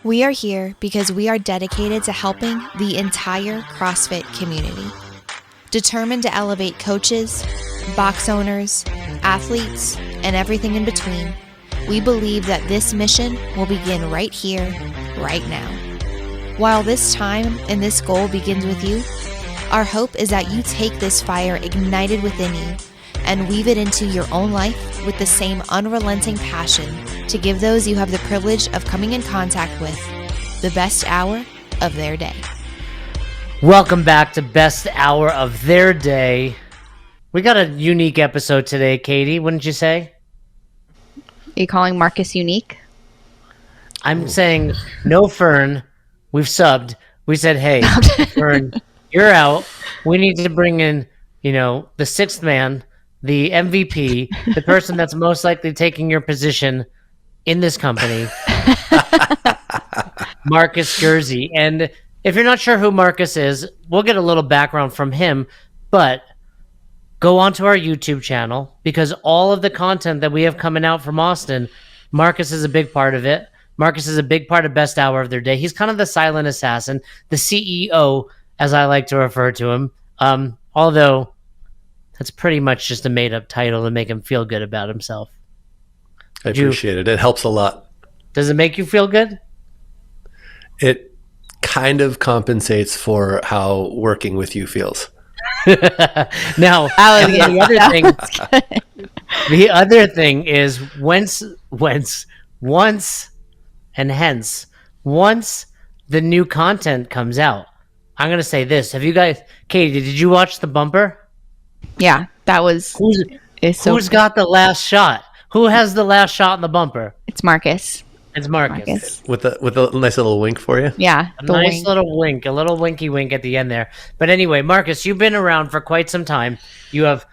We are here because we are dedicated to helping the entire CrossFit community. Determined to elevate coaches, box owners, athletes, and everything in between, we believe that this mission will begin right here, right now. While this time and this goal begins with you, our hope is that you take this fire ignited within you and weave it into your own life with the same unrelenting passion to give those you have the privilege of coming in contact with the best hour of their day. Welcome back to Best Hour of Their Day. We got a unique episode today, Katie, wouldn't you say? Are you calling Markus unique? I'm saying, no Fern, we've subbed. We said, hey, Fern, you're out. We need to bring in, the sixth man, the MVP, the person that's most likely taking your position in this company, Markus Gerszi. And if you're not sure who Markus is, we'll get a little background from him, but go onto our YouTube channel because all of the content that we have coming out from Austin, Markus is a big part of it. Markus is a big part of Best Hour of Their Day. He's kind of the silent assassin, the CEO, as I like to refer to him. Although that's pretty much just a made-up title to make him feel good about himself. I appreciate it. It helps a lot. Does it make you feel good? It kind of compensates for how working with you feels. Now, the other thing is once the new content comes out, I'm going to say this. Have you guys, Katie, did you watch the bumper? Yeah, that was... Who's got the last shot? Who has the last shot in the bumper? It's Markus. It's Markus. With a nice little wink for you? Yeah. A nice little wink, a little winky wink at the end there. But anyway, Markus, you've been around for quite some time. You have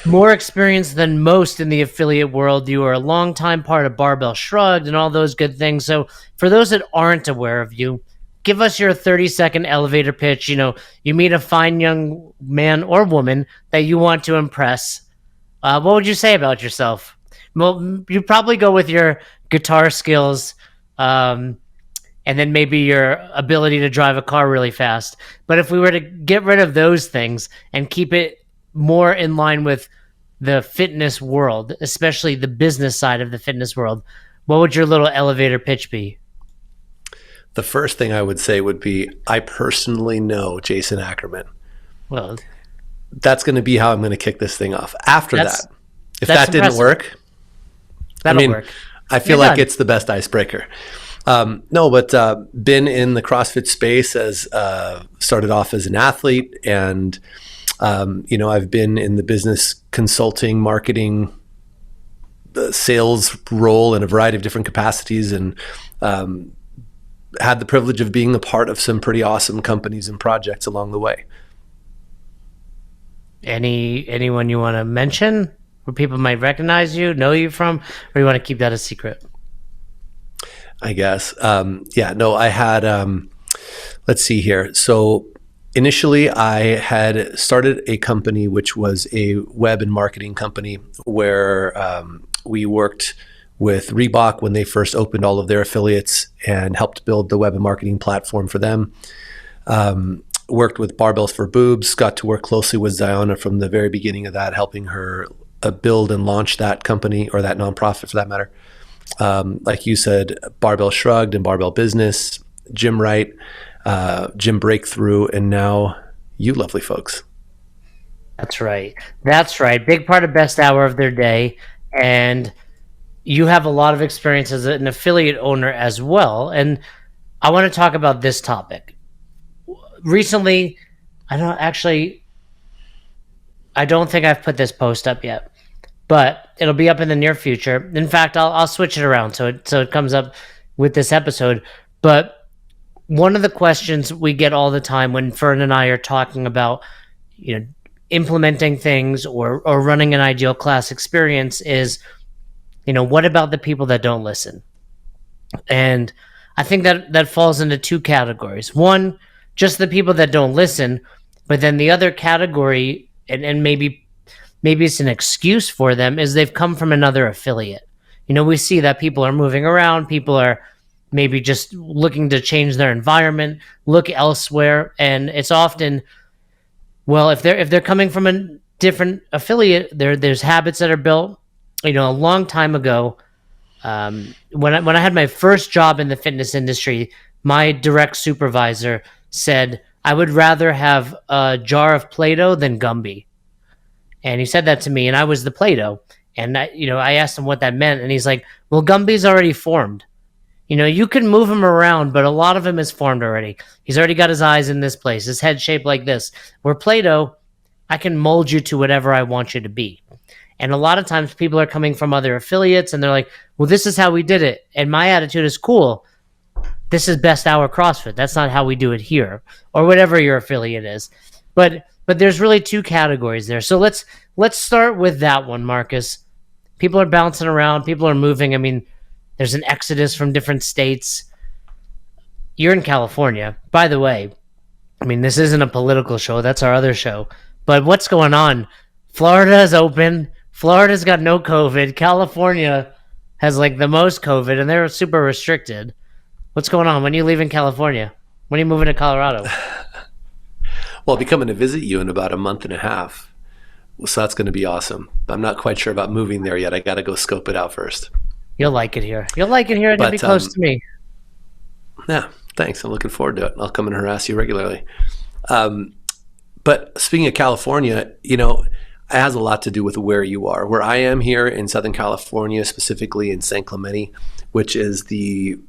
more experience than most in the affiliate world. You are a longtime part of Barbell Shrugged and all those good things. So for those that aren't aware of you, give us your 30-second elevator pitch. You meet a fine young man or woman that you want to impress. What would you say about yourself? Well, you probably go with your guitar skills, and then maybe your ability to drive a car really fast. But if we were to get rid of those things and keep it more in line with the fitness world, especially the business side of the fitness world, what would your little elevator pitch be? The first thing I would say would be, I personally know Jason Ackerman. Well, that's going to be how I'm going to kick this thing off. After that, if that impressive. didn't work, that'll work. I feel like it's the best icebreaker. Been in the CrossFit space as started off as an athlete, and I've been in the business consulting, marketing, the sales role in a variety of different capacities, and had the privilege of being a part of some pretty awesome companies and projects along the way. Anyone you want to mention where people might recognize you, know you from, or you want to keep that a secret? I guess. I had, let's see here. So initially I had started a company, which was a web and marketing company where we worked with Reebok when they first opened all of their affiliates and helped build the web and marketing platform for them. Worked with Barbells for Boobs, got to work closely with Ziona from the very beginning of that, helping her build and launch that company, or that nonprofit for that matter. Like you said, Barbell Shrugged and Barbell Business, Gym Right, Gym Breakthrough, and now you lovely folks. That's right. Big part of Best Hour of Their Day. And you have a lot of experience as an affiliate owner as well. And I want to talk about this topic. Recently, I don't think I've put this post up yet, but it'll be up in the near future. In fact, I'll switch it around so it comes up with this episode. But one of the questions we get all the time when Fern and I are talking about, implementing things or running an ideal class experience is, what about the people that don't listen? And I think that falls into two categories. One, just the people that don't listen, but then the other category, and maybe it's an excuse for them, is they've come from another affiliate. We see that people are moving around, people are maybe just looking to change their environment, look elsewhere. And it's often, well, if they're coming from a different affiliate, there's habits that are built. A long time ago, when I had my first job in the fitness industry, my direct supervisor said, I would rather have a jar of Play-Doh than Gumby. And he said that to me, and I was the Play-Doh. And I asked him what that meant, and he's like, well, Gumby's already formed. You can move him around, but a lot of him is formed already. He's already got his eyes in this place, his head shaped like this. Where Play-Doh, I can mold you to whatever I want you to be. And a lot of times people are coming from other affiliates and they're like, well, this is how we did it. And my attitude is, cool. This is best hour CrossFit. That's not how we do it here, or whatever your affiliate is. But there's really two categories there. So let's start with that one, Marcus. People are bouncing around. People are moving. I mean, there's an exodus from different states. You're in California. By the way, I mean, this isn't a political show. That's our other show. But what's going on? Florida is open. Florida's got no COVID. California has like the most COVID, and they're super restricted. What's going on? When are you leaving California? When are you moving to Colorado? Well, I'll be coming to visit you in about a month and a half. So that's going to be awesome. I'm not quite sure about moving there yet. I got to go scope it out first. You'll like it here. You'll like it here, and you'll be close to me. Yeah, thanks. I'm looking forward to it. I'll come and harass you regularly. But speaking of California, it has a lot to do with where you are. Where I am here in Southern California, specifically in San Clemente, which is the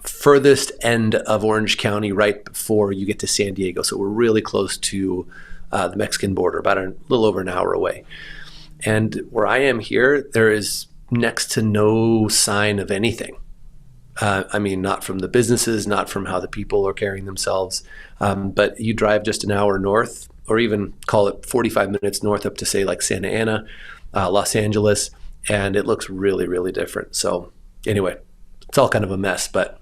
furthest end of Orange County right before you get to San Diego. So we're really close to the Mexican border, about a little over an hour away. And where I am here, there is next to no sign of anything. I mean, not from the businesses, not from how the people are carrying themselves. But you drive just an hour north, or even call it 45 minutes north up to, say, like Santa Ana, Los Angeles, and it looks really, really different. So anyway, it's all kind of a mess, but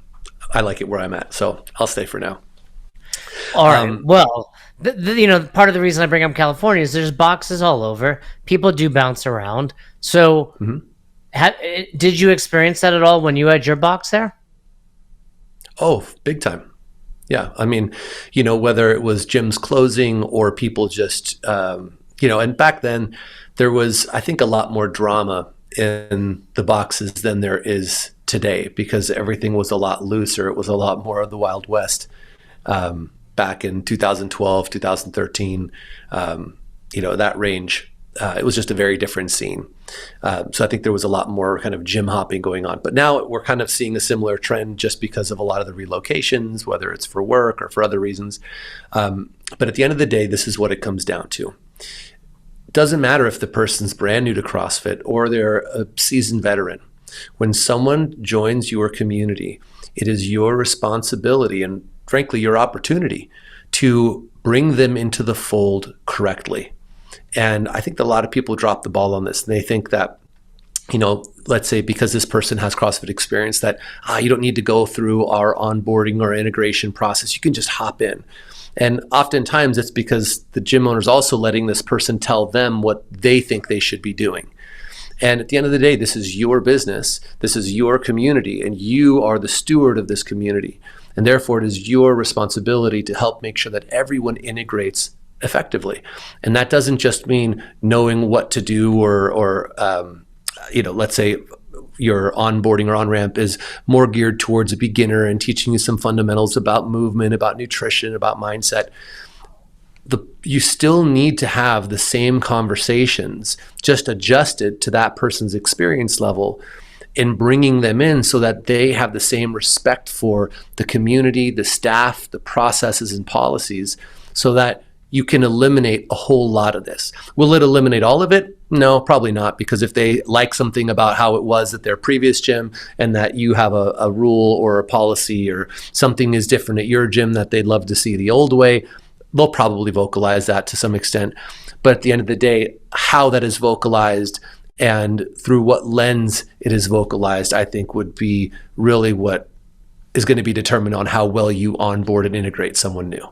I like it where I'm at. So I'll stay for now. All right. Well, part of the reason I bring up California is there's boxes all over. People do bounce around. So did you experience that at all when you had your box there? Oh, big time. Yeah. I mean, whether it was gyms closing or people just, and back then there was, I think, a lot more drama in the boxes than there is today because everything was a lot looser. It was a lot more of the Wild West back in 2012, 2013, that range. It was just a very different scene. So I think there was a lot more kind of gym hopping going on. But now we're kind of seeing a similar trend just because of a lot of the relocations, whether it's for work or for other reasons. But at the end of the day, this is what it comes down to. It doesn't matter if the person's brand new to CrossFit or they're a seasoned veteran. When someone joins your community, it is your responsibility and frankly your opportunity to bring them into the fold correctly. And I think that a lot of people drop the ball on this. They think that, let's say because this person has CrossFit experience that you don't need to go through our onboarding or integration process. You can just hop in. And oftentimes it's because the gym owner is also letting this person tell them what they think they should be doing. And at the end of the day, this is your business. This is your community, and you are the steward of this community. And therefore, it is your responsibility to help make sure that everyone integrates effectively. And that doesn't just mean knowing what to do or let's say your onboarding or on-ramp is more geared towards a beginner and teaching you some fundamentals about movement, about nutrition, about mindset. You still need to have the same conversations, just adjusted to that person's experience level in bringing them in so that they have the same respect for the community, the staff, the processes and policies, so that you can eliminate a whole lot of this. Will it eliminate all of it? No, probably not, because if they like something about how it was at their previous gym and that you have a rule or a policy or something is different at your gym that they'd love to see the old way, they'll probably vocalize that to some extent. But at the end of the day, how that is vocalized and through what lens it is vocalized, I think would be really what is going to be determined on how well you onboard and integrate someone new.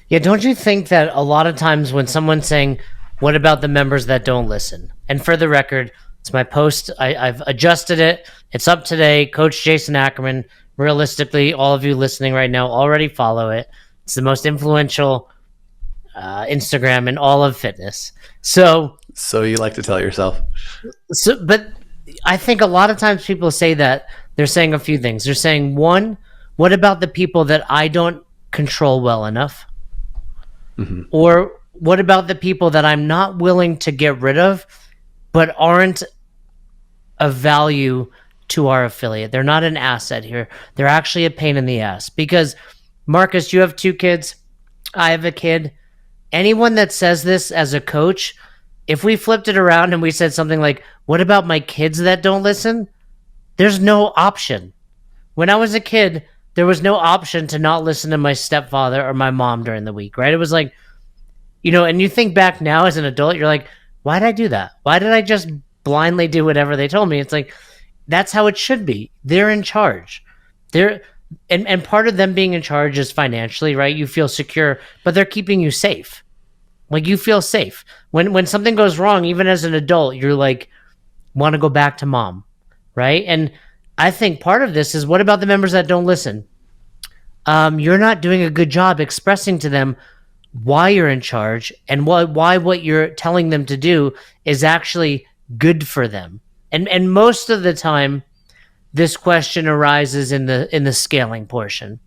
Yeah, don't you think that a lot of times when someone's saying, what about the members that don't listen? And for the record, It's my post. I've adjusted it. It's up today. Coach Jason Ackerman. Realistically, all of you listening right now already follow it. It's the most influential Instagram in all of fitness. So you like to tell yourself. but I think a lot of times people say that they're saying a few things. They're saying, one, what about the people that I don't control well enough? Mm-hmm. Or what about the people that I'm not willing to get rid of, but aren't of value to our affiliate? They're not an asset here. They're actually a pain in the ass. Because, Marcus, you have 2 kids. I have a kid. Anyone that says this as a coach, if we flipped it around and we said something like, what about my kids that don't listen? There's no option. When I was a kid, there was no option to not listen to my stepfather or my mom during the week, right? It was like, and you think back now as an adult, you're like, why did I do that? Why did I just blindly do whatever they told me? It's like, that's how it should be. They're in charge. And part of them being in charge is financially, right? You feel secure, but they're keeping you safe. Like, you feel safe. When something goes wrong, even as an adult, you're like, want to go back to mom, right? And I think part of this is, what about the members that don't listen? You're not doing a good job expressing to them why you're in charge and why what you're telling them to do is actually good for them. And most of the time, this question arises in the scaling portion,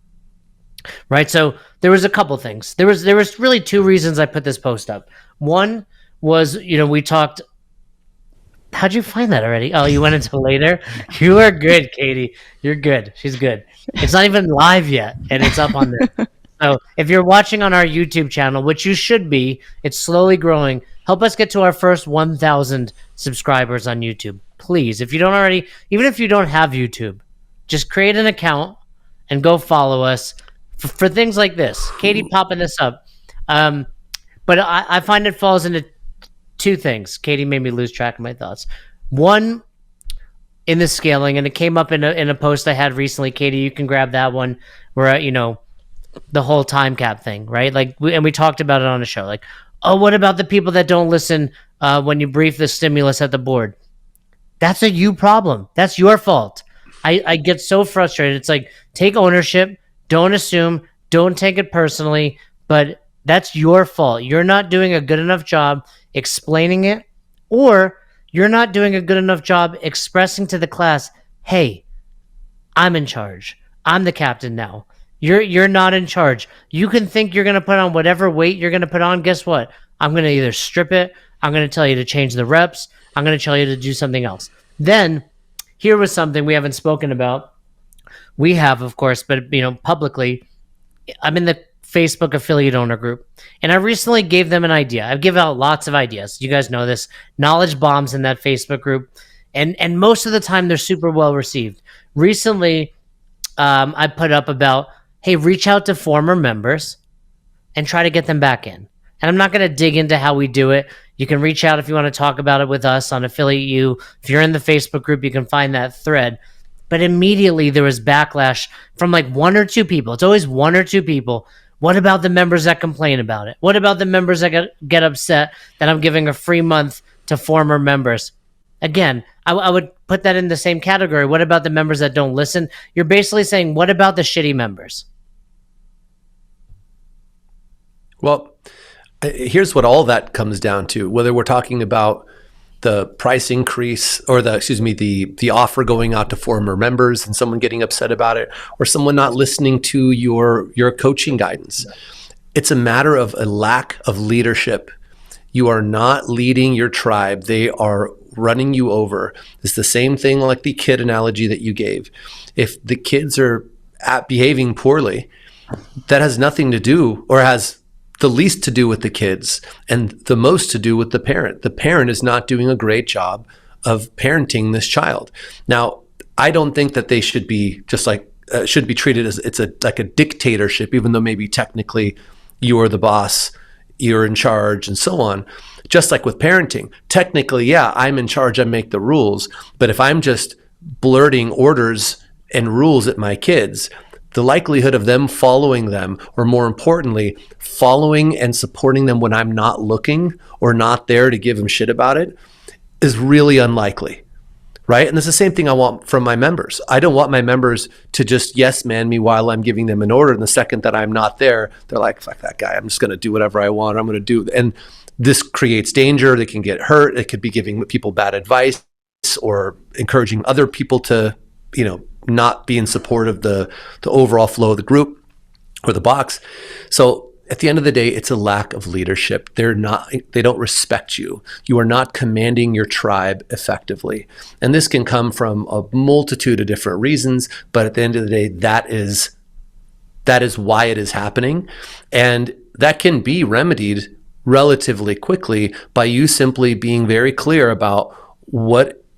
right? So there was a couple things. There was really 2 reasons I put this post up. One was, we talked. How'd you find that already? Oh, you went into later? You are good, Katie. You're good. She's good. It's not even live yet, and it's up on there. So if you're watching on our YouTube channel, which you should be, it's slowly growing. Help us get to our first 1,000 subscribers on YouTube. Please, if you don't already, even if you don't have YouTube, just create an account and go follow us for things like this. Katie popping this up. But I find it falls into 2 things. Katie made me lose track of my thoughts. One, in the scaling, and it came up in a post I had recently. Katie, you can grab that one, where the whole time cap thing, right? Like, we talked about it on the show. Like, oh, what about the people that don't listen when you brief the stimulus at the board? That's a you problem. That's your fault. I get so frustrated. It's like, take ownership. Don't assume. Don't take it personally. But that's your fault. You're not doing a good enough job explaining it, or you're not doing a good enough job expressing to the class, hey, I'm in charge. I'm the captain now. You're not in charge. You can think you're going to put on whatever weight you're going to put on. Guess what? I'm going to either strip it. I'm going to tell you to change the reps. I'm going to tell you to do something else. Then, here was something we haven't spoken about. We have, of course, but publicly, I'm in the Facebook affiliate owner group, and I recently gave them an idea. I've given out lots of ideas. You guys know this. Knowledge bombs in that Facebook group, and most of the time they're super well received. Recently, I put up about, hey, reach out to former members and try to get them back in. And I'm not going to dig into how we do it. You can reach out if you want to talk about it with us on Affiliate U. If you're in the Facebook group, you can find that thread. But immediately there was backlash from like 1 or 2 people. It's always 1 or 2 people. What about the members that complain about it? What about the members that get upset that I'm giving a free month to former members? Again, I would put that in the same category. What about the members that don't listen? You're basically saying, what about the shitty members? Well, here's what all that comes down to. Whether we're talking about the price increase or the offer going out to former members and someone getting upset about it, or someone not listening to your coaching guidance, it's a matter of a lack of leadership. You are not leading your tribe. They are running you over. It's the same thing like the kid analogy that you gave. If the kids are behaving poorly, that has nothing to do, or has the least to do with the kids and the most to do with the parent. The parent is not doing a great job of parenting this child. Now, I don't think that they should be should be treated as like a dictatorship, even though maybe technically you're the boss, you're in charge, and so on. Just like with parenting, technically, yeah, I'm in charge, I make the rules. But if I'm just blurting orders and rules at my kids, the likelihood of them following them, or more importantly, following and supporting them when I'm not looking or not there to give them shit about it, is really unlikely, right? And it's the same thing I want from my members. I don't want my members to just yes man me while I'm giving them an order. And the second that I'm not there, they're like, fuck that guy. I'm just going to do whatever I want. I'm going to do. And this creates danger. They can get hurt. It could be giving people bad advice or encouraging other people to, not be in support of the overall flow of the group or the box. So at the end of the day, it's a lack of leadership. They don't respect you. You are not commanding your tribe effectively. And this can come from a multitude of different reasons, but at the end of the day, that is why it is happening. And that can be remedied relatively quickly by you simply being very clear about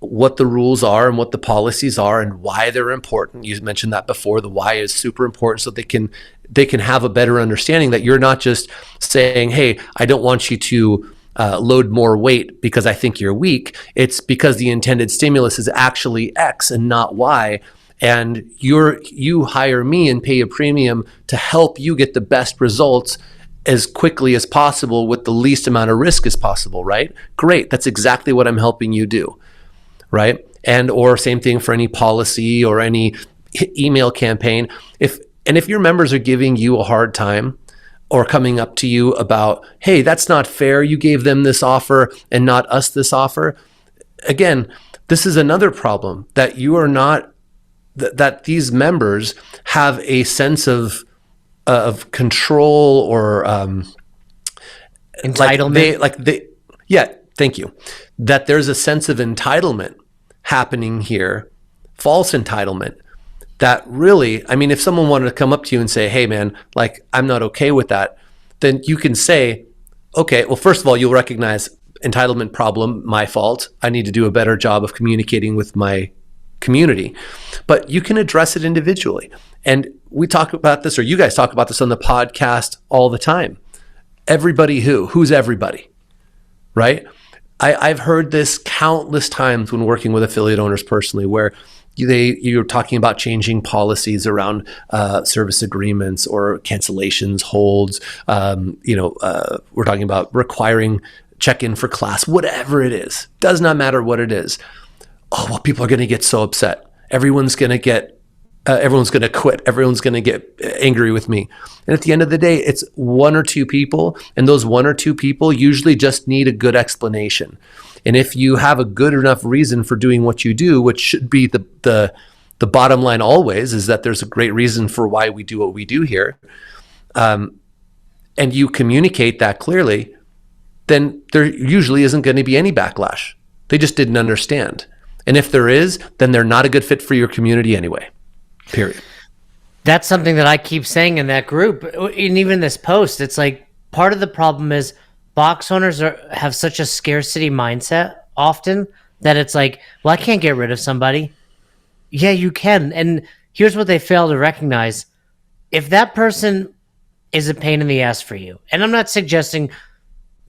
what the rules are and what the policies are and why they're important. You mentioned that before. The why is super important, so they can have a better understanding that you're not just saying, hey, I don't want you to load more weight because I think you're weak. It's because the intended stimulus is actually X and not Y. And you hire me and pay a premium to help you get the best results as quickly as possible with the least amount of risk as possible, right? Great. That's exactly what I'm helping you do. Right? And or same thing for any policy or any email campaign. If your members are giving you a hard time or coming up to you about, hey, that's not fair, you gave them this offer and not us this offer. Again, this is another problem that you are not, that these members have a sense of control or entitlement. Thank you. That there's a sense of entitlement happening here, false entitlement, that really, I mean, if someone wanted to come up to you and say, hey man, like, I'm not okay with that, then you can say, okay, well, first of all, you'll recognize entitlement problem, my fault. I need to do a better job of communicating with my community. But you can address it individually. And we talk about this, or you guys talk about this on the podcast all the time. Everybody who's everybody, right? I've heard this countless times when working with affiliate owners personally, where you're talking about changing policies around service agreements or cancellations, holds. We're talking about requiring check-in for class, whatever it is. Does not matter what it is. Oh, well, people are going to get so upset. Everyone's going to quit. Everyone's going to get angry with me. And at the end of the day, it's one or two people. And those one or two people usually just need a good explanation. And if you have a good enough reason for doing what you do, which should be the bottom line always, is that there's a great reason for why we do what we do here. And you communicate that clearly, then there usually isn't going to be any backlash. They just didn't understand. And if there is, then they're not a good fit for your community anyway. Period. That's something that I keep saying in that group, and even this post. It's like part of the problem is box owners have such a scarcity mindset often that it's like, well, I can't get rid of somebody. Yeah, you can. And here's what they fail to recognize. If that person is a pain in the ass for you, and I'm not suggesting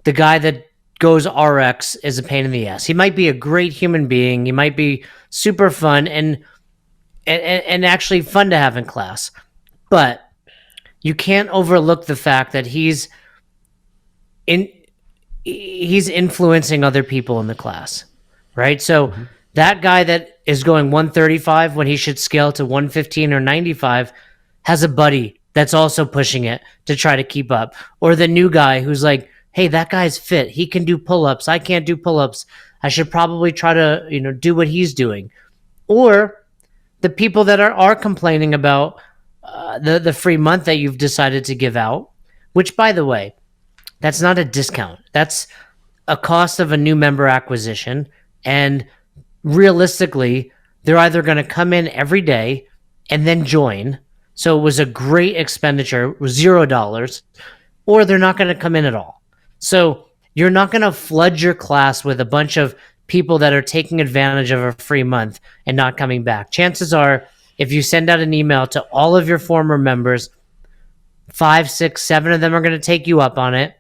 the guy that goes RX is a pain in the ass. He might be a great human being. He might be super fun and actually fun to have in class. But you can't overlook the fact that he's influencing other people in the class, right? So that guy that is going 135 when he should scale to 115 or 95 has a buddy that's also pushing it to try to keep up. Or the new guy who's like, hey, that guy's fit. He can do pull-ups. I can't do pull-ups. I should probably try to, do what he's doing. Or the people that are complaining about the free month that you've decided to give out, which, by the way, that's not a discount. That's a cost of a new member acquisition. And realistically, they're either going to come in every day and then join. So it was a great expenditure, it was $0, or they're not going to come in at all. So you're not going to flood your class with a bunch of people that are taking advantage of a free month and not coming back. Chances are, if you send out an email to all of your former members, 5, 6, 7 of them are going to take you up on it.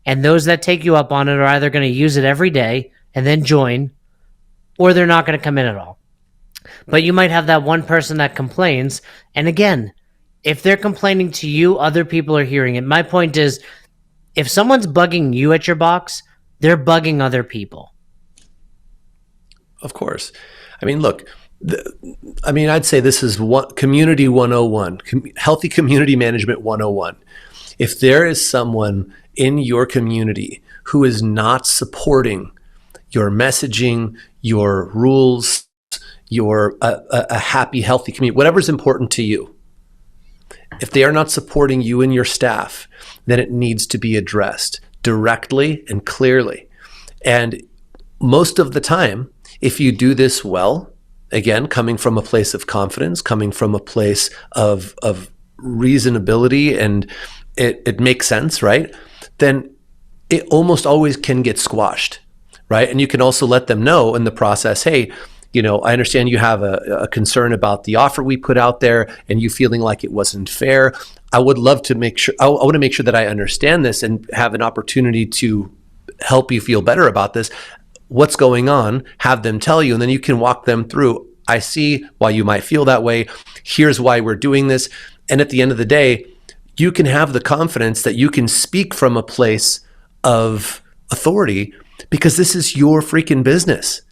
And those that take you up on it are either going to use it every day and then join, or they're not going to come in at all. But you might have that one person that complains. And again, if they're complaining to you, other people are hearing it. My point is, if someone's bugging you at your box, they're bugging other people. Of course. I mean, look, I'd say this is community 101, healthy community management 101. If there is someone in your community who is not supporting your messaging, your rules, your a happy, healthy community, whatever's important to you, if they are not supporting you and your staff, then it needs to be addressed directly and clearly. And most of the time, if you do this well, again, coming from a place of confidence, coming from a place of reasonability, and it makes sense, right? Then it almost always can get squashed, right? And you can also let them know in the process, hey, I understand you have a concern about the offer we put out there and you feeling like it wasn't fair. I would love to make sure, I want to make sure that I understand this and have an opportunity to help you feel better about this. What's going on? Have them tell you, and then you can walk them through. I see why you might feel that way. Here's why we're doing this. And at the end of the day, you can have the confidence that you can speak from a place of authority because this is your freaking business.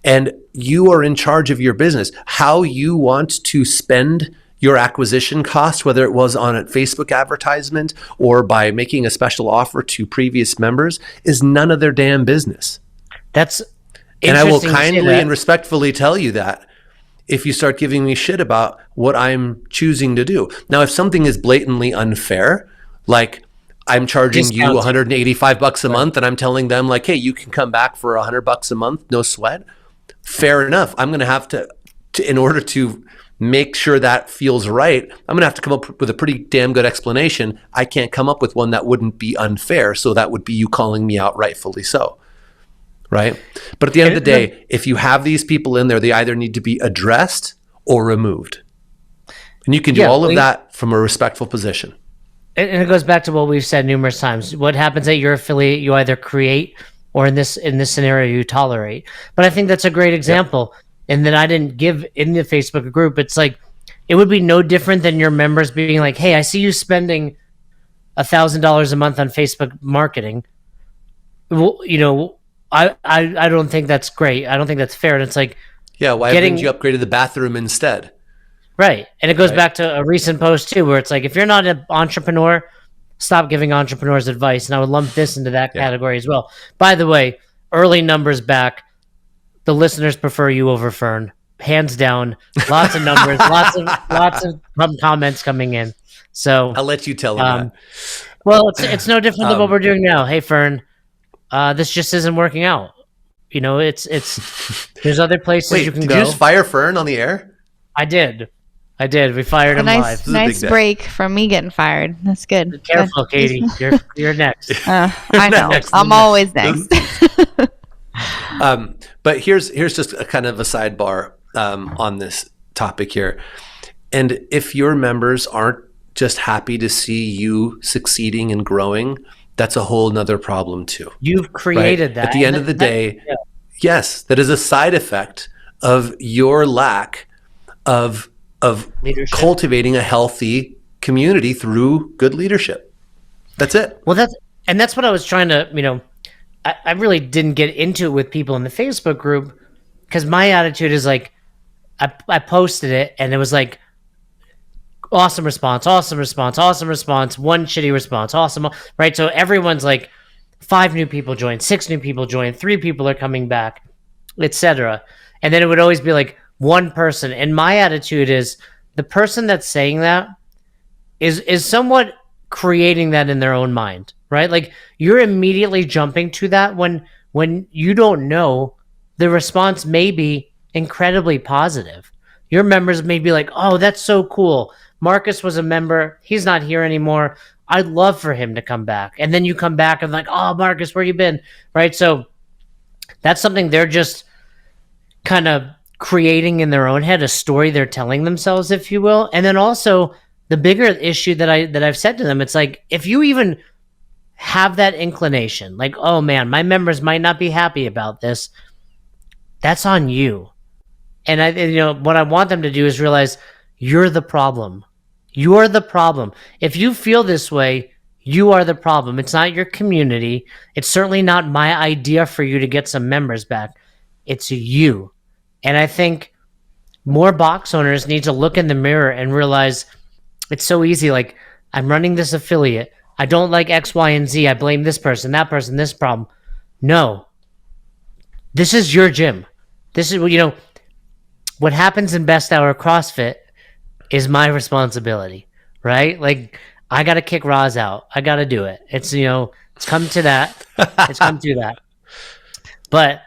And you are in charge of your business. How you want to spend your acquisition cost, whether it was on a Facebook advertisement or by making a special offer to previous members, is none of their damn business. That's and I will kindly and respectfully tell you that if you start giving me shit about what I'm choosing to do. Now, if something is blatantly unfair, like I'm charging you $185 a month and I'm telling them like, hey, you can come back for $100 a month, no sweat. Fair enough. I'm going to have to, in order to make sure that feels right, I'm going to have to come up with a pretty damn good explanation. I can't come up with one that wouldn't be unfair. So that would be you calling me out rightfully so. Right? But at the end of the day, if you have these people in there, they either need to be addressed or removed. And you can do all of that from a respectful position. And it goes back to what we've said numerous times. What happens at your affiliate, you either create or in this scenario, you tolerate. But I think that's a great example. Yep. And that I didn't give in the Facebook group. It's like, it would be no different than your members being like, hey, I see you spending $1,000 a month on Facebook marketing. Well, I don't think that's great. I don't think that's fair. And it's like, yeah, why haven't you upgraded the bathroom instead? Right. And it goes back to a recent post too, where it's like, if you're not an entrepreneur, stop giving entrepreneurs advice. And I would lump this into that category as well. By the way, early numbers back, the listeners prefer you over Fern, hands down. Lots of numbers, lots of comments coming in. So I'll let you tell them that. Well, it's no different than what we're doing now. Hey, Fern, this just isn't working out. It's there's other places you can go. Did you just fire Fern on the air? I did. We fired him live. Nice break from me getting fired. That's good. Be careful, Katie. You're next. I know. I'm always next. But here's just a kind of a sidebar on this topic here. And if your members aren't just happy to see you succeeding and growing, that's a whole nother problem too. You've created that. At the end of the day, yes, that is a side effect of your lack of leadership. Cultivating a healthy community through good leadership. That's it. Well, that's what I was trying to, I really didn't get into it with people in the Facebook group because my attitude is like, I posted it and it was like, awesome response, one shitty response, awesome, right? So everyone's like, 5 new people joined, 6 new people joined, 3 people are coming back, etc. And then it would always be like one person. And my attitude is the person that's saying that is somewhat creating that in their own mind, right? Like you're immediately jumping to that when you don't know the response may be incredibly positive. Your members may be like, oh, that's so cool. Marcus was a member. He's not here anymore. I'd love for him to come back. And then you come back and like, oh, Marcus, where you been? Right? So that's something they're just kind of creating in their own head, a story they're telling themselves, if you will. And then also the bigger issue that I've said to them, it's like, if you even have that inclination, like, oh man, my members might not be happy about this, that's on you. And what I want them to do is realize you're the problem. You're the problem. If you feel this way, you are the problem. It's not your community. It's certainly not my idea for you to get some members back. It's you. And I think more box owners need to look in the mirror and realize it's so easy. Like, I'm running this affiliate. I don't like X, Y, and Z. I blame this person, that person, this problem. No. This is your gym. This is, what happens in Best Hour CrossFit is my responsibility, right? Like, I got to kick Roz out. I got to do it. It's, it's come to that. It's come to that. But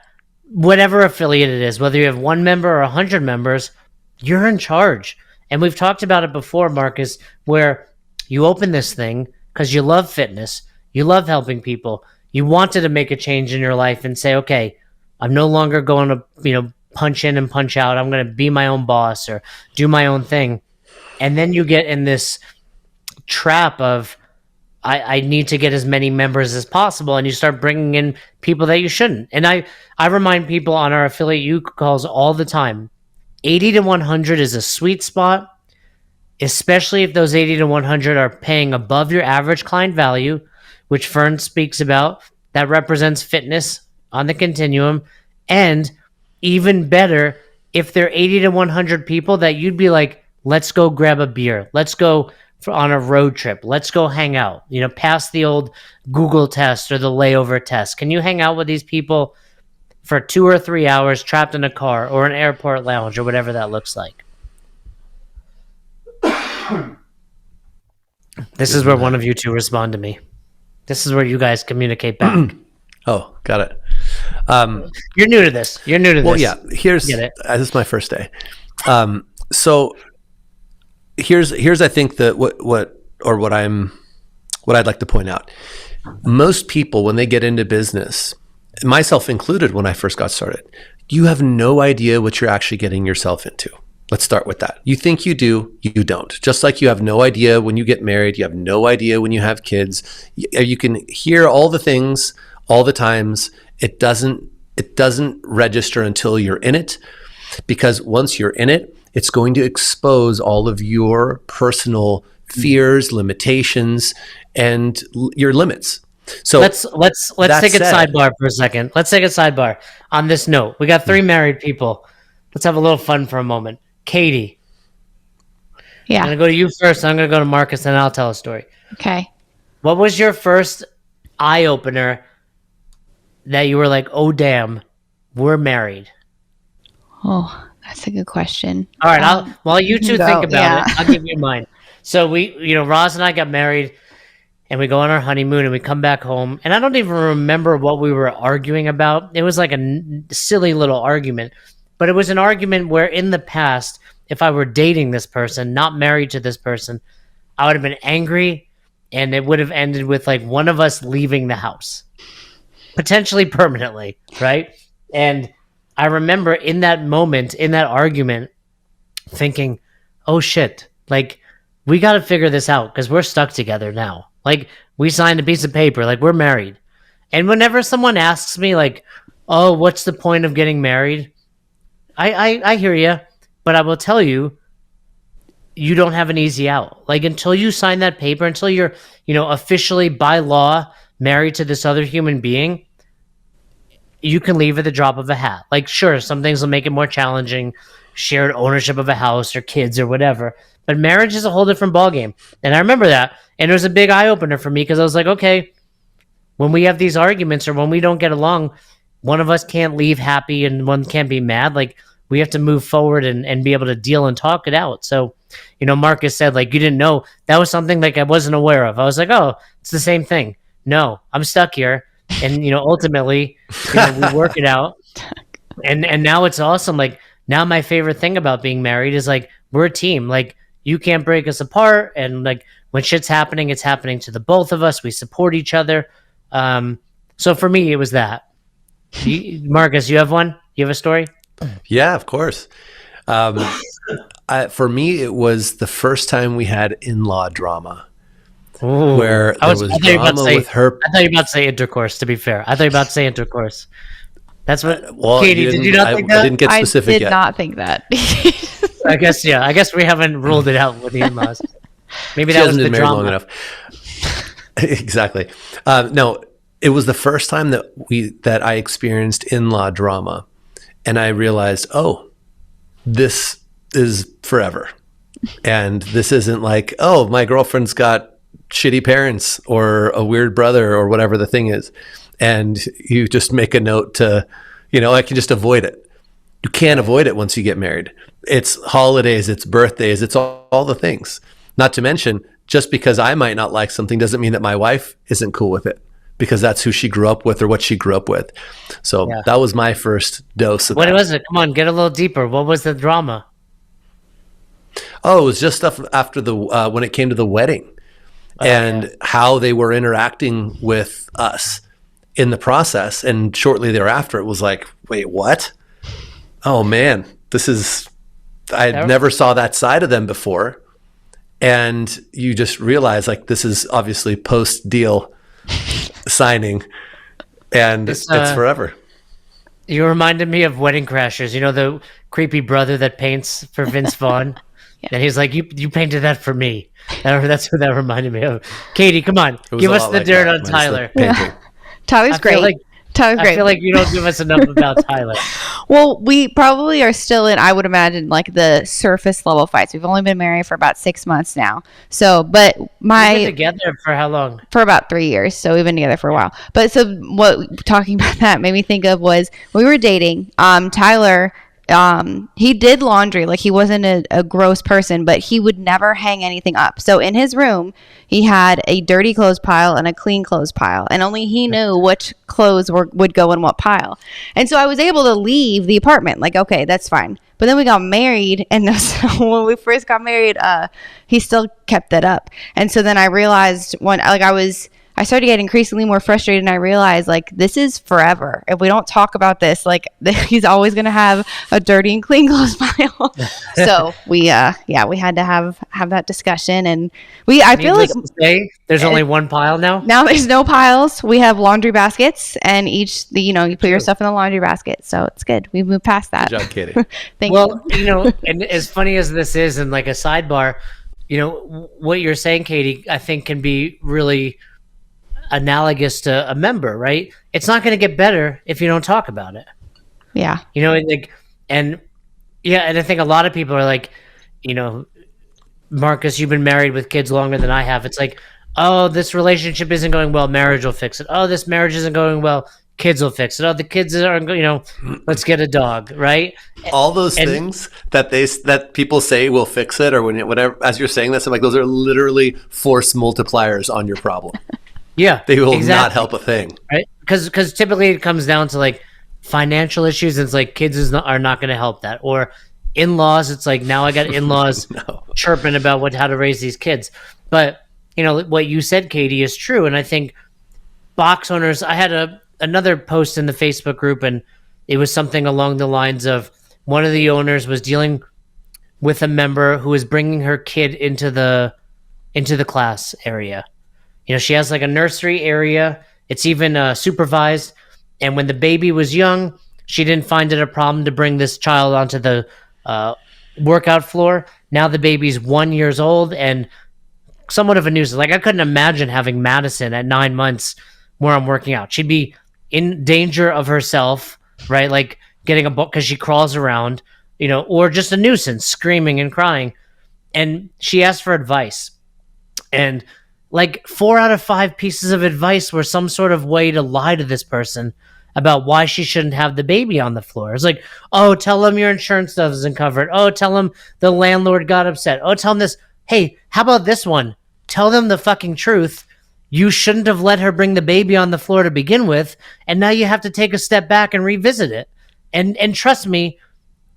whatever affiliate it is, whether you have 1 member or 100 members, you're in charge. And we've talked about it before, Marcus, where you open this thing because you love fitness, you love helping people, you wanted to make a change in your life and say, okay, I'm no longer going to, punch in and punch out. I'm going to be my own boss or do my own thing. And then you get in this trap of, I need to get as many members as possible, and you start bringing in people that you shouldn't. And I remind people on our affiliate U calls all the time, 80 to 100 is a sweet spot, especially if those 80 to 100 are paying above your average client value, which Fern speaks about. That represents fitness on the continuum. And even better, if they're 80 to 100 people that you'd be like, let's go grab a beer. Let's go on a road trip. Let's go hang out, pass the old Google test or the layover test. Can you hang out with these people for 2 or 3 hours trapped in a car or an airport lounge or whatever that looks like? This is where one of you two respond to me. This is where you guys communicate back. Oh, got it. You're new to this. Well, yeah, this is my first day. So here's I think that what I'd like to point out. Most people, when they get into business, myself included, when I first got started, you have no idea what you're actually getting yourself into. Let's start with that. You think you do, you don't. Just like you have no idea when you get married, you have no idea when you have kids. You can hear all the things all the times. It doesn't register until you're in it, because once you're in it, it's going to expose all of your personal fears, limitations, and your limits. So let's take a sidebar for a second. Let's take a sidebar on this note. We got 3 married people. Let's have a little fun for a moment. Katie. Yeah. I'm going to go to you first. I'm going to go to Marcus, and I'll tell a story. Okay. What was your first eye-opener that you were like, oh, damn, we're married? Oh, that's a good question. All right. While you two think about it, I'll give you mine. So Roz and I got married, and we go on our honeymoon, and we come back home, and I don't even remember what we were arguing about. It was like a silly little argument, but it was an argument where in the past, if I were dating this person, not married to this person, I would have been angry, and it would have ended with like one of us leaving the house, potentially permanently, right? And I remember in that moment, in that argument, thinking, oh shit, like, we got to figure this out because we're stuck together now. Like, we signed a piece of paper, like, we're married. And whenever someone asks me, like, oh, what's the point of getting married? I hear you, but I will tell you, you don't have an easy out. Like, until you sign that paper, until you're, officially by law married to this other human being, you can leave at the drop of a hat. Like, sure, some things will make it more challenging, shared ownership of a house or kids or whatever, but marriage is a whole different ballgame. And I remember that. And it was a big eye-opener for me because I was like, okay, when we have these arguments or when we don't get along, one of us can't leave happy and one can't be mad. Like, we have to move forward and be able to deal and talk it out. So, Marcus said, like, you didn't know. That was something like I wasn't aware of. I was like, oh, it's the same thing. No, I'm stuck here. And, ultimately, we work it out. And now it's awesome. Like, now my favorite thing about being married is, like, we're a team. Like, you can't break us apart. And, like, when shit's happening, it's happening to the both of us. We support each other. So for me, it was that. Marcus, you have one? You have a story? Yeah, of course. For me, it was the first time we had in-law drama. Ooh. Where there was drama with her. I thought you were about to say intercourse, to be fair. I thought you were about to say intercourse. That's what. Katie, did you not think that? I didn't get specific yet. I did not think that. I guess we haven't ruled it out with the in-laws. Maybe she that was the married drama. long enough. Exactly. No, it was the first time that I experienced in-law drama, and I realized, oh, this is forever. And this isn't like, oh, my girlfriend's got shitty parents or a weird brother or whatever the thing is. And you just make a note to, I can just avoid it. You can't avoid it once you get married. It's holidays, it's birthdays, it's all the things. Not to mention, just because I might not like something doesn't mean that my wife isn't cool with it, because that's who she grew up with or what she grew up with. So that was my first dose of What that. was it? Come on, get a little deeper. What was the drama? Oh, it was just stuff after when it came to the wedding and how they were interacting with us in the process. And shortly thereafter, it was like, wait, what? Oh man, I never saw that side of them before. And you just realize, like, this is obviously post-deal signing, and it's forever. You reminded me of Wedding Crashers. The creepy brother that paints for Vince Vaughn? And he's like, you painted that for me. That's what that reminded me of. Katie, come on. Give us the dirt on Tyler. Tyler's great. Tyler's great. I feel like you don't give us enough about Tyler. Well, we probably are still in, I would imagine, like the surface level fights. We've only been married for about 6 months now. So, but You've been together for how long? For about 3 years. So we've been together for a while. But so what talking about that made me think of was when we were dating, Tyler, he did laundry. Like, he wasn't a gross person, but he would never hang anything up. So in his room, he had a dirty clothes pile and a clean clothes pile, and only he knew which clothes would go in what pile. And so I was able to leave the apartment. Like, okay, that's fine. But then we got married, and so when we first got married, he still kept that up. And so then I realized I started getting increasingly more frustrated, and I realized, like, this is forever. If we don't talk about this, like, he's always going to have a dirty and clean clothes pile. So we had to have that discussion, and I feel like there's only one pile now. Now there's no piles. We have laundry baskets, and you put your stuff in the laundry basket. So it's good. We've moved past that. Good job, Katie. Thank you. And as funny as this is, and like a sidebar, what you're saying, Katie, I think can be really analogous to a member, right? It's not going to get better if you don't talk about it. Yeah. And I think a lot of people are like, Marcus, you've been married with kids longer than I have. It's like, oh, this relationship isn't going well, marriage will fix it. Oh, this marriage isn't going well, kids will fix it. Oh, the kids aren't going, let's get a dog, right? All those things that people say will fix it, or whatever. As you're saying this, I'm like, those are literally force multipliers on your problem. Yeah, they will not help a thing, right? Because typically it comes down to like financial issues. And it's like kids are not going to help that, or in-laws. It's like now I got in-laws chirping about how to raise these kids. But what you said, Katie, is true, and I think box owners. I had another post in the Facebook group, and it was something along the lines of one of the owners was dealing with a member who was bringing her kid into the class area. She has like a nursery area. It's even supervised. And when the baby was young, she didn't find it a problem to bring this child onto the workout floor. Now the baby's 1 year old and somewhat of a nuisance. Like, I couldn't imagine having Madison at 9 months where I'm working out. She'd be in danger of herself, right? Like getting a book because she crawls around, or just a nuisance, screaming and crying. And she asked for advice. And like 4 out of 5 pieces of advice were some sort of way to lie to this person about why she shouldn't have the baby on the floor. It's like, oh, tell them your insurance stuff isn't covered. Oh, tell them the landlord got upset. Oh, tell them this. Hey, how about this one? Tell them the fucking truth. You shouldn't have let her bring the baby on the floor to begin with, and now you have to take a step back and revisit it. And trust me,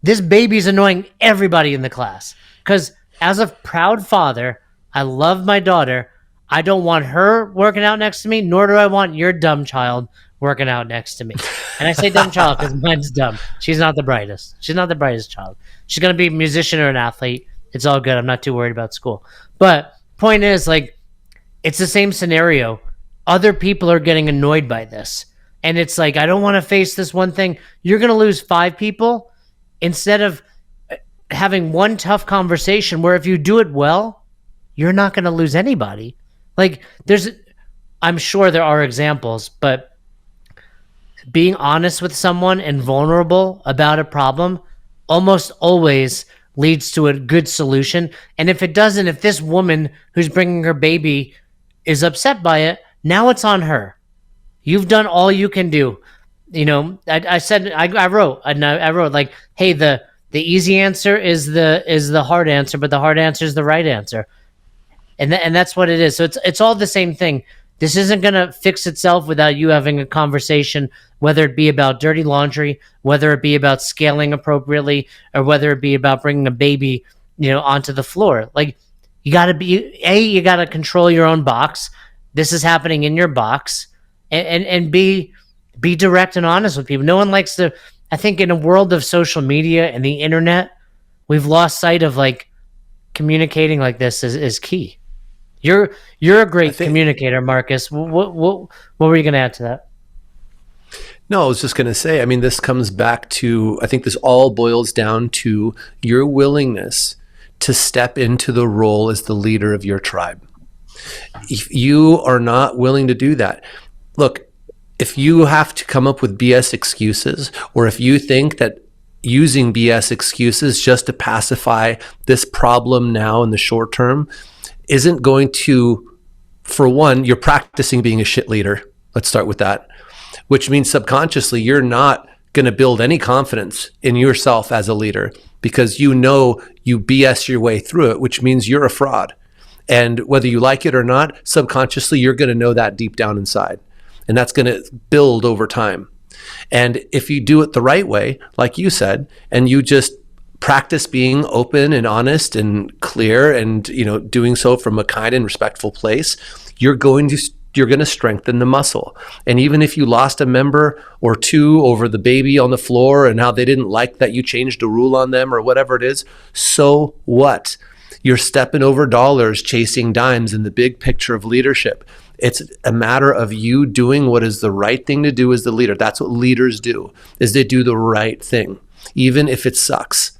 this baby's annoying everybody in the class. Because as a proud father, I love my daughter. I don't want her working out next to me, nor do I want your dumb child working out next to me. And I say dumb child because mine's dumb. She's not the brightest. She's not the brightest child. She's going to be a musician or an athlete. It's all good. I'm not too worried about school. But point is, like, it's the same scenario. Other people are getting annoyed by this. And it's like, I don't want to face this one thing. You're going to lose 5 people instead of having one tough conversation where if you do it well, you're not going to lose anybody. Like, I'm sure there are examples, but being honest with someone and vulnerable about a problem almost always leads to a good solution. And if it doesn't, if this woman who's bringing her baby is upset by it, now it's on her. You've done all you can do. I wrote like, hey, the easy answer is the hard answer, but the hard answer is the right answer. And that's what it is. So it's all the same thing. This isn't going to fix itself without you having a conversation, whether it be about dirty laundry, whether it be about scaling appropriately, or whether it be about bringing a baby, onto the floor. Like, you got to control your own box. This is happening in your box, and be direct and honest with people. No one likes to, I think in a world of social media and the internet, we've lost sight of like communicating like this is key. You're a great communicator, Marcus. What were you going to add to that? No, I was just going to say, I mean, this comes back to, I think this all boils down to your willingness to step into the role as the leader of your tribe. If you are not willing to do that, look, if you have to come up with BS excuses, or if you think that using BS excuses just to pacify this problem now in the short term isn't going to, for one, you're practicing being a shit leader. Let's start with that, which means subconsciously you're not going to build any confidence in yourself as a leader because you BS your way through it, which means you're a fraud. And whether you like it or not, subconsciously, you're going to know that deep down inside. And that's going to build over time. And if you do it the right way, like you said, and you just practice being open and honest and clear and, doing so from a kind and respectful place, you're going to strengthen the muscle. And even if you lost a member or two over the baby on the floor and how they didn't like that you changed a rule on them or whatever it is, so what? You're stepping over dollars, chasing dimes in the big picture of leadership. It's a matter of you doing what is the right thing to do as the leader. That's what leaders do, is they do the right thing, even if it sucks.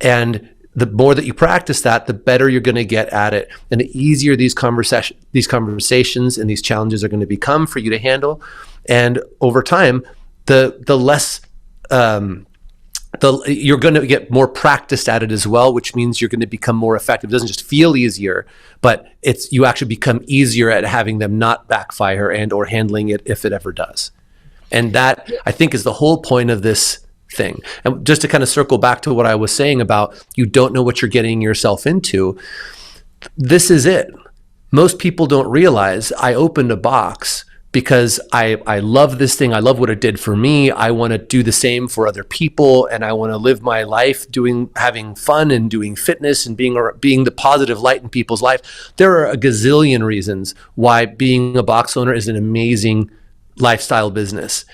And the more that you practice that, the better you're going to get at it. And the easier these conversations and these challenges are going to become for you to handle. And over time, the less you're going to get more practiced at it as well, which means you're going to become more effective. It doesn't just feel easier, but you actually become easier at having them not backfire and or handling it if it ever does. And that, I think, is the whole point of this thing. And just to kind of circle back to what I was saying about you don't know what you're getting yourself into, this is it. Most people don't realize I opened a box because I love this thing. I love what it did for me. I want to do the same for other people, and I want to live my life having fun and doing fitness and being the positive light in people's life. There are a gazillion reasons why being a box owner is an amazing lifestyle business.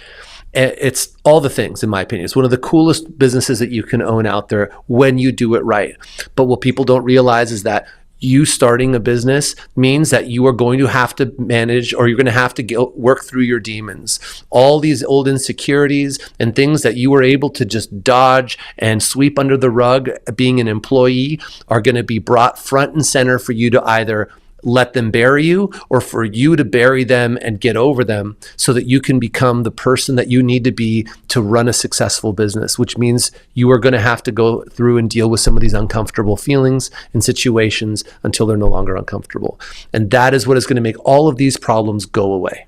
It's all the things, in my opinion. It's one of the coolest businesses that you can own out there when you do it right. But what people don't realize is that you starting a business means that you are going to have to manage, or you're going to have to work through your demons. All these old insecurities and things that you were able to just dodge and sweep under the rug being an employee are going to be brought front and center for you to either let them bury you or for you to bury them and get over them so that you can become the person that you need to be to run a successful business, which means you are going to have to go through and deal with some of these uncomfortable feelings and situations until they're no longer uncomfortable. And that is what is going to make all of these problems go away.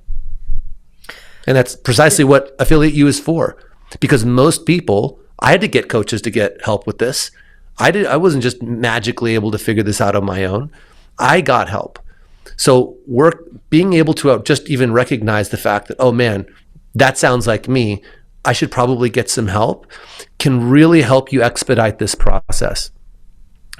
And that's precisely what Affiliate U is for. Because most people, I had to get coaches to get help with this. I wasn't just magically able to figure this out on my own. I got help. So being able to just even recognize the fact that, oh man, that sounds like me, I should probably get some help, can really help you expedite this process.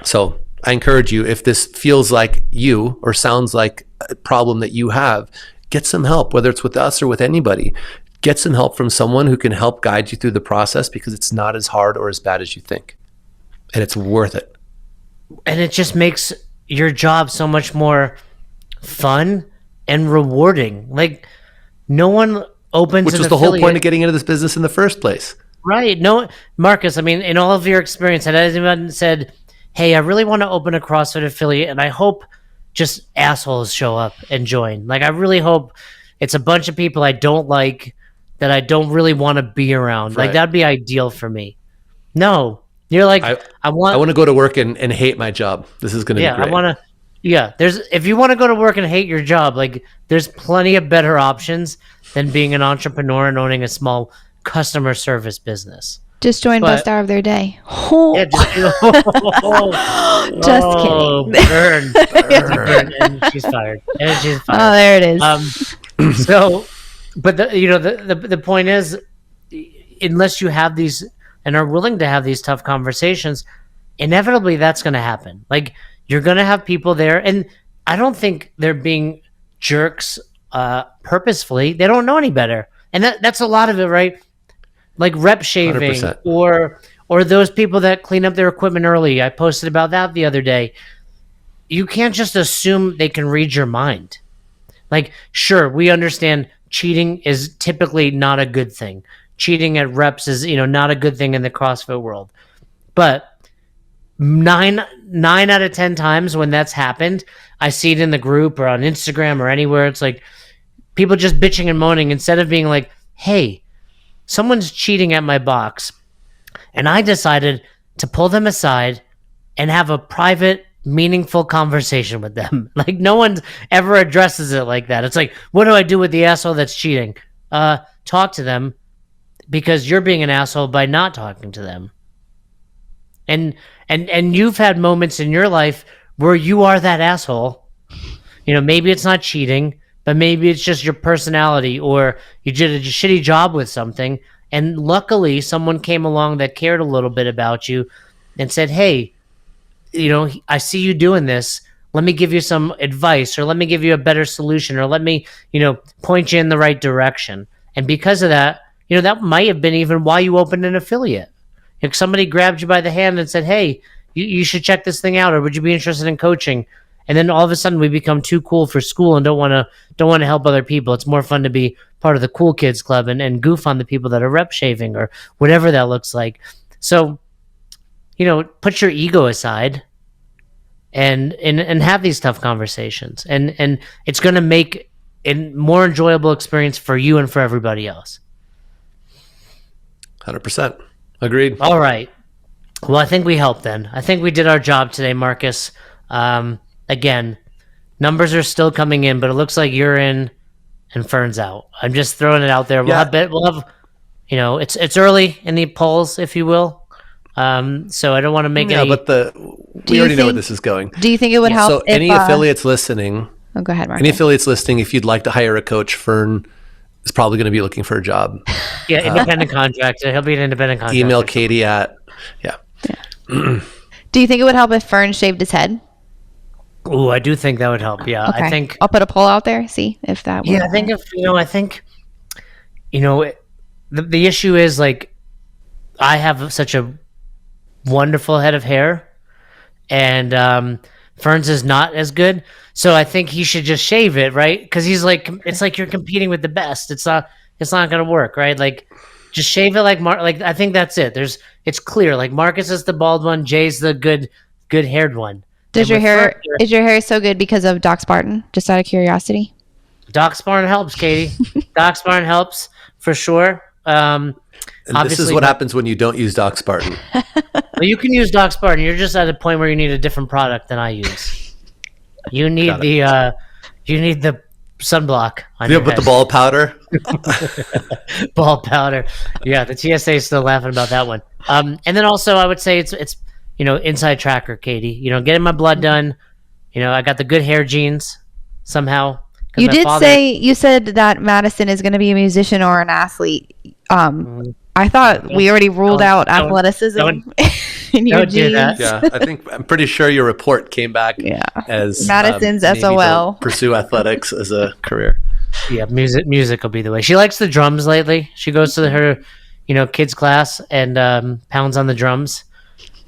So I encourage you, if this feels like you or sounds like a problem that you have, get some help, whether it's with us or with anybody. Get some help from someone who can help guide you through the process, because it's not as hard or as bad as you think. And it's worth it. And it just makes your job so much more fun and rewarding. Like, no one opens which was the whole point of getting into this business in the first place. Right. No, Marcus, I mean, in all of your experience, had anyone said, hey, I really want to open a CrossFit affiliate and I hope just assholes show up and join? Like, I really hope it's a bunch of people I don't like, that I don't really want to be around. Right. Like, that'd be ideal for me. No, You're like, I want to go to work and hate my job. This is going to be great. I want to. Yeah, if you want to go to work and hate your job, like there's plenty of better options than being an entrepreneur and owning a small customer service business. Just join best hour of their day. Oh. Yeah, Just kidding. Burn. And she's fired. Oh, there it is. But the point is, unless you have these and are willing to have these tough conversations, inevitably that's going to happen. Like, you're going to have people there, and I don't think they're being jerks purposefully. They don't know any better, and that's a lot of it, right? Like rep shaving 100%. or those people that clean up their equipment early. I posted about that the other day. You can't just assume they can read your mind. Like, sure, we understand cheating is typically not a good thing. Cheating at reps is, not a good thing in the CrossFit world. But nine out of 10 times when that's happened, I see it in the group or on Instagram or anywhere. It's like people just bitching and moaning instead of being like, hey, someone's cheating at my box. And I decided to pull them aside and have a private, meaningful conversation with them. Like, no one ever addresses it like that. It's like, what do I do with the asshole that's cheating? Talk to them, because you're being an asshole by not talking to them. And you've had moments in your life where you are that asshole. Maybe it's not cheating, but maybe it's just your personality, or you did a shitty job with something. And luckily, someone came along that cared a little bit about you and said, hey, I see you doing this. Let me give you some advice, or let me give you a better solution, or let me, point you in the right direction. And because of that, that might have been even why you opened an affiliate. If somebody grabbed you by the hand and said, hey, you should check this thing out, or would you be interested in coaching? And then all of a sudden we become too cool for school and don't want to help other people. It's more fun to be part of the cool kids club and goof on the people that are rep shaving or whatever that looks like. So, put your ego aside and have these tough conversations. And it's going to make a more enjoyable experience for you and for everybody else. 100%. Agreed. All right. Well, I think we helped then. I think we did our job today, Marcus. Again, numbers are still coming in, but it looks like you're in and Fern's out. I'm just throwing it out there. We'll have it's early in the polls, if you will. So I don't want to make any. But we already know where this is going. Do you think it would help? So any affiliates listening? Oh, go ahead, Marcus. Any affiliates listening? If you'd like to hire a coach, Fern is probably going to be looking for a job. Yeah, independent contractor. He'll be an independent contractor. Email Katie at Do you think it would help if Fern shaved his head? Ooh, I do think that would help. Yeah, okay. I think I'll put a poll out there. See if that. Yeah, I think the issue is, like, I have such a wonderful head of hair, and Fern's is not as good. So I think he should just shave it, right? Because he's like, it's like you're competing with the best. It's not going to work, right? Like, just shave it like I think that's it. It's clear. Like, Marcus is the bald one, Jay's the good haired one. Is your hair so good because of Doc Spartan? Just out of curiosity. Doc Spartan helps, Katie. Doc Spartan helps for sure. And this is what happens when you don't use Doc Spartan. Well, you can use Doc Spartan. You're just at a point where you need a different product than I use. You need the sunblock on your head. The ball powder. Ball powder. Yeah, the TSA is still laughing about that one. And then also I would say it's inside tracker, Katie. Getting my blood done. I got the good hair genes somehow. You said that Madison is going to be a musician or an athlete. I thought we already ruled out athleticism in your genes. Yeah, I'm pretty sure your report came back as Madison's SOL. Pursue athletics as a career. Yeah, music will be the way. She likes the drums lately. She goes to her, kids class and pounds on the drums.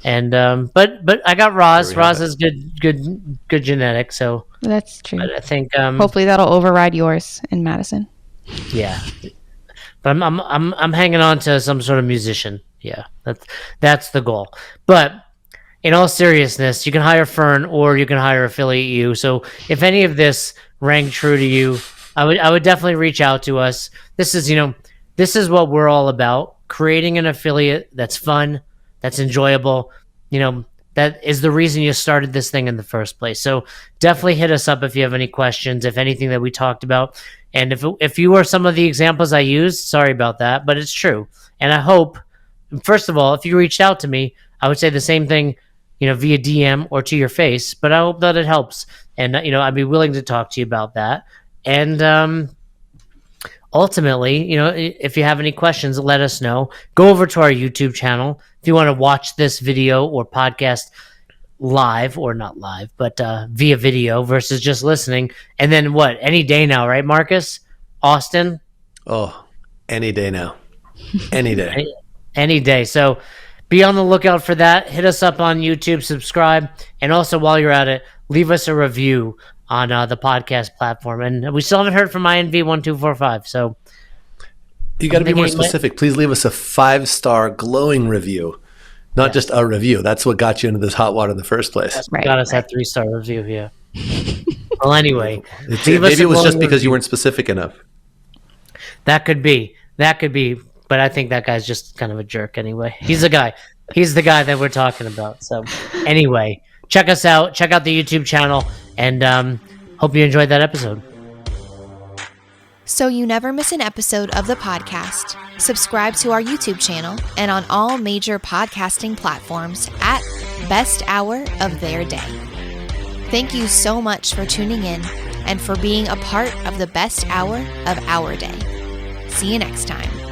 And but I got Roz. Roz is good genetics, so that's true. But I think hopefully that'll override yours in Madison. Yeah, but I'm hanging on to some sort of musician. Yeah, that's the goal. But in all seriousness, you can hire Fern or you can hire Affiliate U. So if any of this rang true to you, I would definitely reach out to us. This is what we're all about: creating an affiliate that's fun, that's enjoyable, that is the reason you started this thing in the first place. So definitely hit us up if you have any questions, if anything that we talked about. And if you were some of the examples I used, sorry about that, but it's true. And I hope, first of all, if you reached out to me, I would say the same thing, via DM or to your face, but I hope that it helps. And, I'd be willing to talk to you about that. And ultimately, if you have any questions, let us know. Go over to our YouTube channel. If you want to watch this video or podcast live, or not live, but via video versus just listening. And then what? Any day now, right, Marcus? Austin? Oh, any day now. Any day. Any day. So be on the lookout for that. Hit us up on YouTube, subscribe, and also while you're at it, leave us a review on the podcast platform. And we still haven't heard from INV1245. So you got to be more specific. Please leave us a 5-star glowing review, not just a review. That's what got you into this hot water in the first place. Got us that 3-star review here. Well, anyway, maybe it was just because you weren't specific enough. That could be. But I think that guy's just kind of a jerk anyway. He's the guy that we're talking about. So anyway, check us out. Check out the YouTube channel. And hope you enjoyed that episode. So you never miss an episode of the podcast, subscribe to our YouTube channel and on all major podcasting platforms at Best Hour of Their Day. Thank you so much for tuning in and for being a part of the best hour of our day. See you next time.